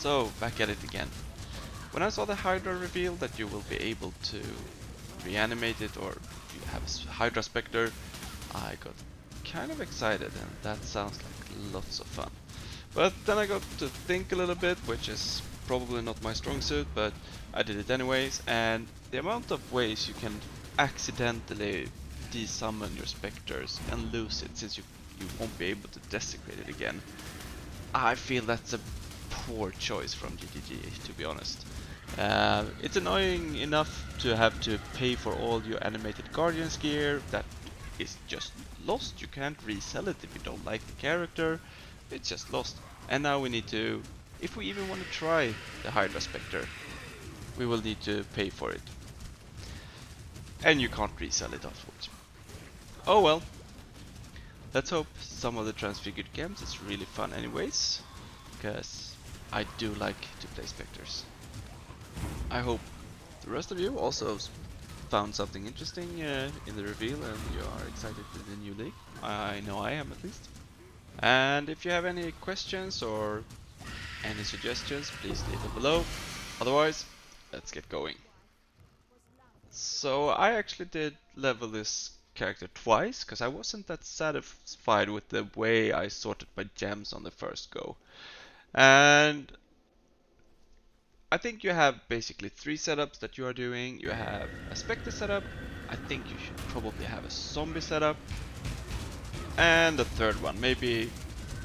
So, back at it again. When I saw the Hydra reveal that you will be able to reanimate it, or if you have a Hydra Spectre, I got kind of excited, and that sounds like lots of fun. But then I got to think a little bit, which is probably not my strong suit, but I did it anyways, and the amount of ways you can accidentally desummon your Spectres and lose it, since you won't be able to desecrate it again, I feel that's a poor choice from GTG, to be honest. It's annoying enough to have to pay for all your animated Guardians gear that is just lost. You can't resell it if you don't like the character. It's just lost. And now we need to, if we even want to try the Hydra Spectre, we will need to pay for it. And you can't resell it afterwards. Oh well. Let's hope some of the transfigured games is really fun anyways, because I do like to play Spectres. I hope the rest of you also found something interesting in the reveal and you are excited for the new league. I know I am, at least. And if you have any questions or any suggestions, please leave them below. Otherwise, let's get going. So I actually did level this character twice, because I wasn't that satisfied with the way I sorted my gems on the first go. And I think you have basically 3 setups that you are doing. You have a Spectre setup, I think you should probably have a zombie setup, and the third one, maybe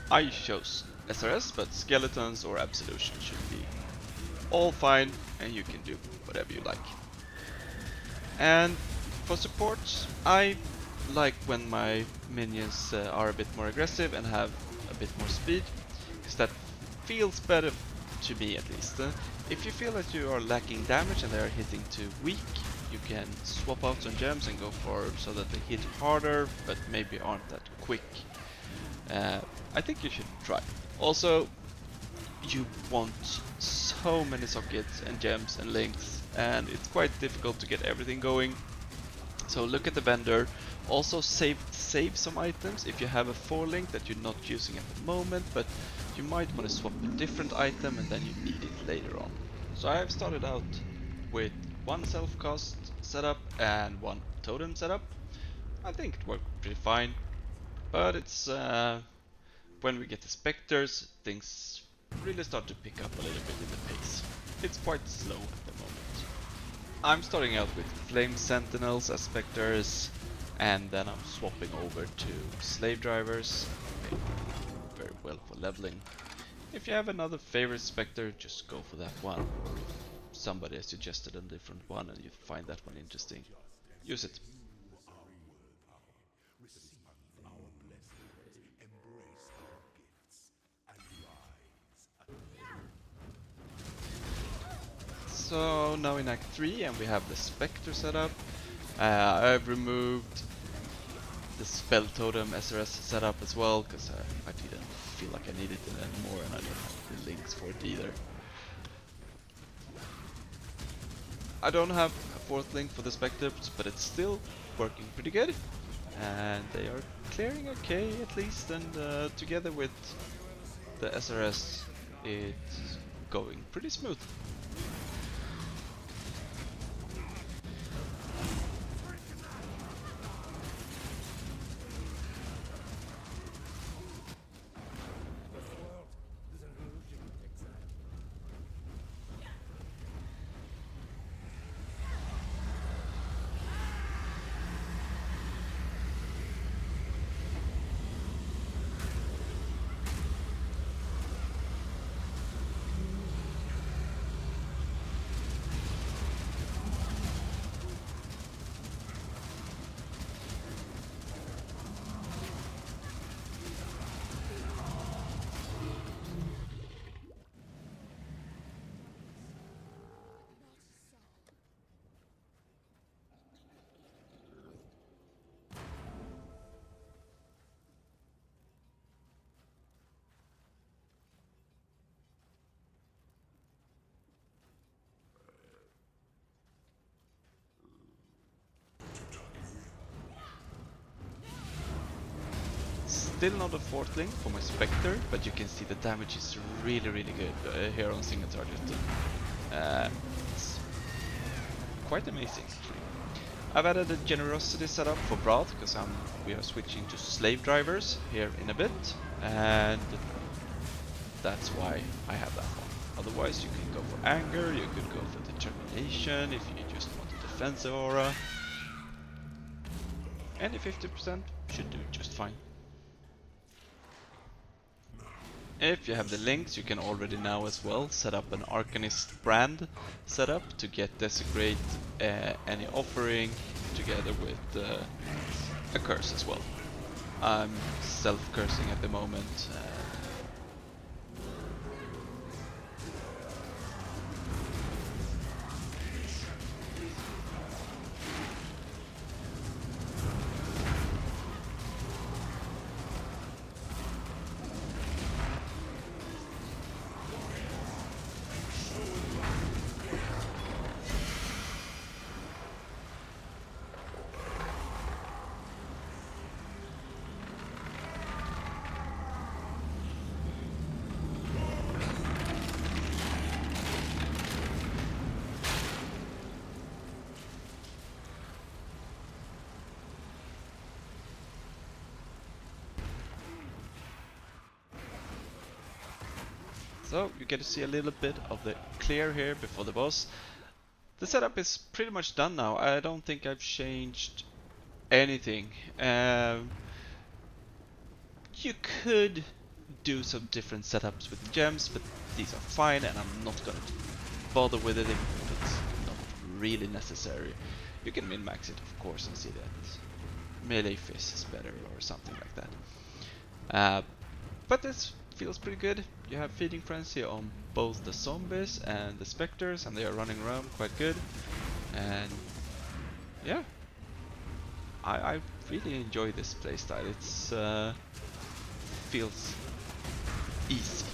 I chose SRS, but skeletons or absolution should be all fine, and you can do whatever you like. And for supports, I like when my minions are a bit more aggressive and have a bit more speed, because that feels better to me, at least. If you feel that you are lacking damage and they are hitting too weak, you can swap out some gems and go for so that they hit harder but maybe aren't that quick. I think you should try. Also, you want so many sockets and gems and links, and it's quite difficult to get everything going. So look at the vendor. Also save some items if you have a 4 link that you're not using at the moment, but you might want to swap a different item and then you need it later on. So I have started out with 1 self-cast setup and 1 totem setup. I think it worked pretty fine, but it's when we get the Spectres, things really start to pick up a little bit in the pace. It's quite slow at the moment. I'm starting out with Flame Sentinels as Spectres, and then I'm swapping over to Slave Drivers. They work very well for leveling. If you have another favorite Spectre, just go for that one. Or if somebody has suggested a different one and you find that one interesting, use it. So now in Act 3, and we have the Spectre setup. I've removed the Spell Totem SRS setup as well, because I didn't feel like I needed it anymore, and I don't have the links for it either. I don't have a 4th link for the Spectres, but it's still working pretty good, and they are clearing okay at least, and together with the SRS, it's going pretty smooth. Still not a fourth link for my Spectre, but you can see the damage is really good here on single target. It's quite amazing actually. I've added a generosity setup for Broth because we are switching to Slave Drivers here in a bit, and that's why I have that one. Otherwise you can go for Anger, you could go for Determination if you just want a defensive aura. Any 50% should do just fine. If you have the links, you can already now as well set up an Arcanist brand setup to get Desecrate any offering together with a curse as well. I'm self-cursing at the moment. So you get to see a little bit of the clear here before the boss. The setup is pretty much done now. I don't think I've changed anything. You could do some different setups with the gems, but these are fine and I'm not gonna bother with it if it's not really necessary. You can min-max it of course and see that melee fist is better or something like that. But this feels pretty good. You have Feeding Frenzy on both the zombies and the specters, and they are running around quite good. And yeah, I really enjoy this playstyle. It's feels easy.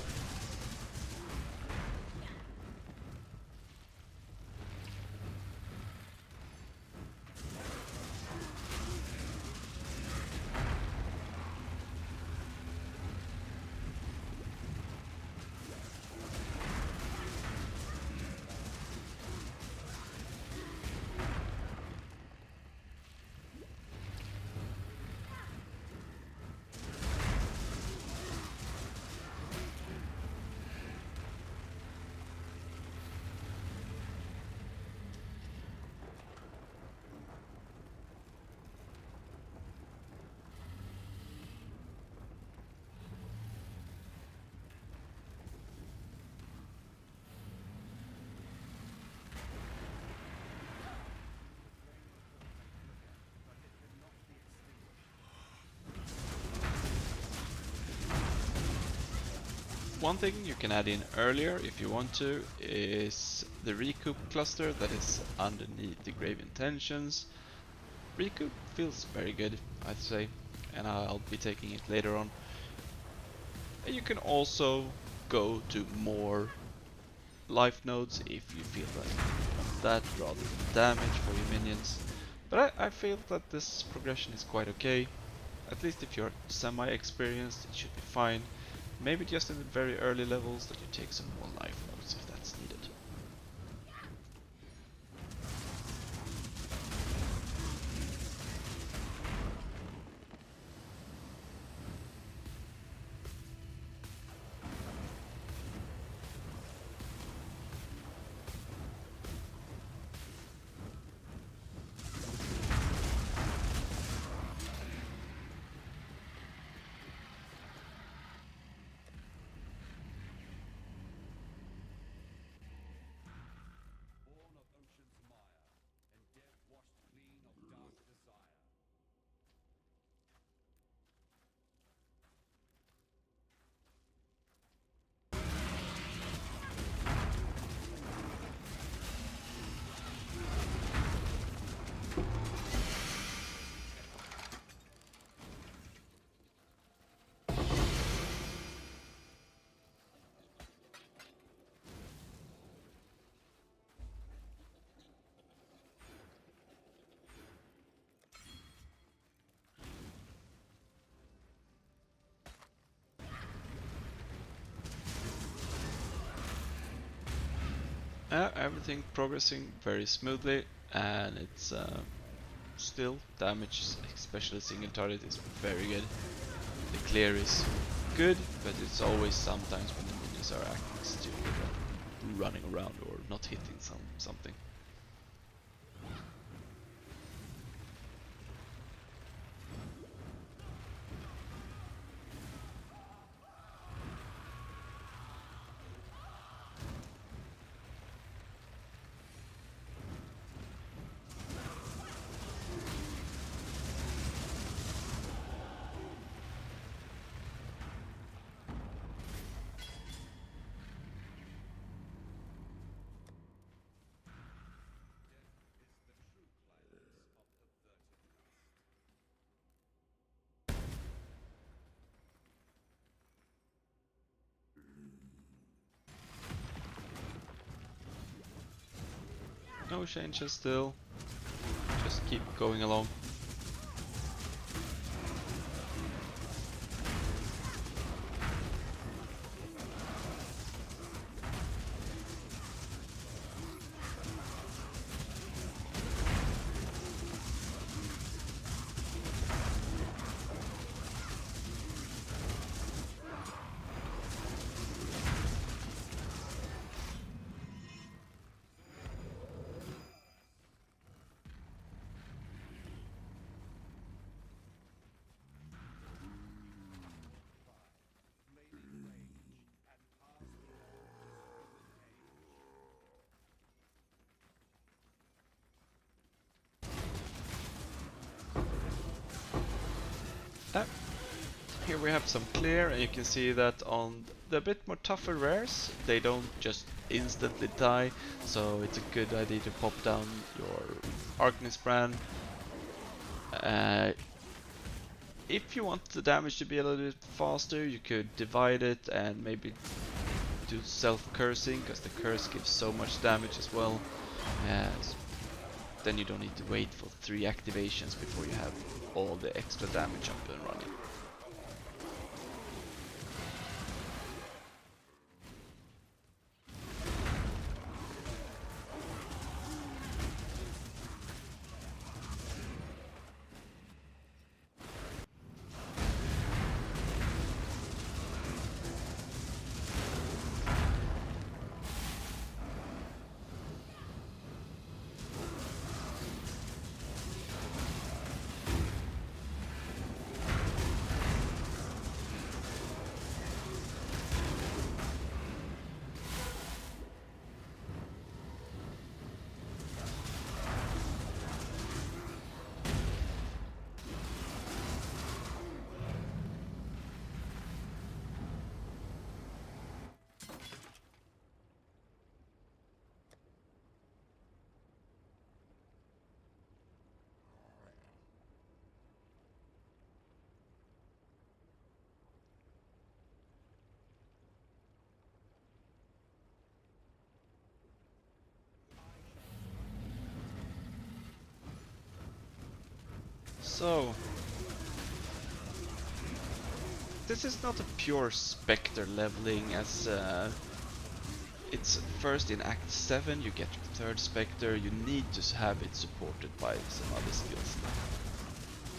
One thing you can add in earlier if you want to is the recoup cluster that is underneath the Grave Intentions. Recoup feels very good, I'd say, and I'll be taking it later on. And you can also go to more life nodes if you feel that you want that rather than damage for your minions. But I feel that this progression is quite okay. At least if you're semi-experienced, it should be fine. Maybe just in the very early levels that you take some more life nodes if that's needed. Everything progressing very smoothly, and it's still damage, especially single target, is very good. The clear is good, but it's always sometimes when the minions are acting stupid and running around or not hitting something. No changes still, just keep going along. Here we have some clear, and you can see that on the bit more tougher rares, they don't just instantly die, so it's a good idea to pop down your Arcanist brand. If you want the damage to be a little bit faster, you could divide it and maybe do self-cursing, because the curse gives so much damage as well. Then you don't need to wait for 3 activations before you have all the extra damage up and running. So, this is not a pure Spectre leveling, as it's first in Act 7 you get your 3rd Spectre, you need to have it supported by some other skills.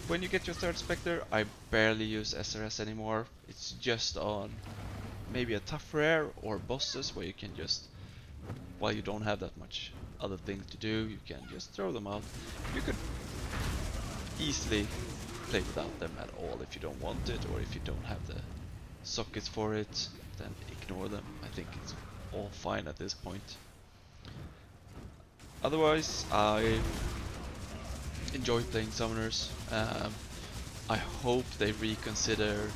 When you get your 3rd Spectre, I barely use SRS anymore. It's just on maybe a tough rare or bosses where you can just, while you don't have that much other things to do, you can just throw them out. You could easily play without them at all if you don't want it, or if you don't have the sockets for it, then ignore them. I think it's all fine at this point. Otherwise, I enjoy playing summoners. I hope they reconsider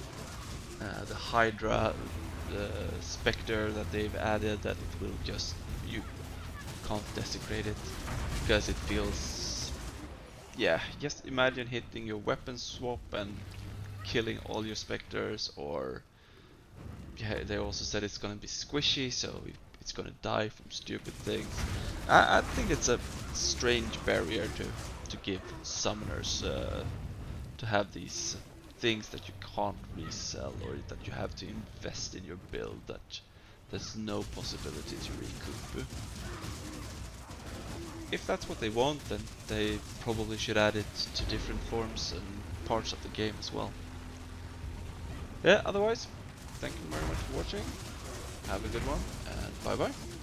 the Hydra, the Spectre that they've added, that it will just, you can't desecrate it, because it feels, yeah, just imagine hitting your weapon swap and killing all your Spectres, or yeah, they also said it's gonna be squishy, so it's gonna die from stupid things. I think it's a strange barrier to give summoners to have these things that you can't resell, or that you have to invest in your build, that there's no possibility to recoup. If that's what they want, then they probably should add it to different forms and parts of the game as well. Yeah, otherwise, thank you very much for watching. Have a good one, and bye bye.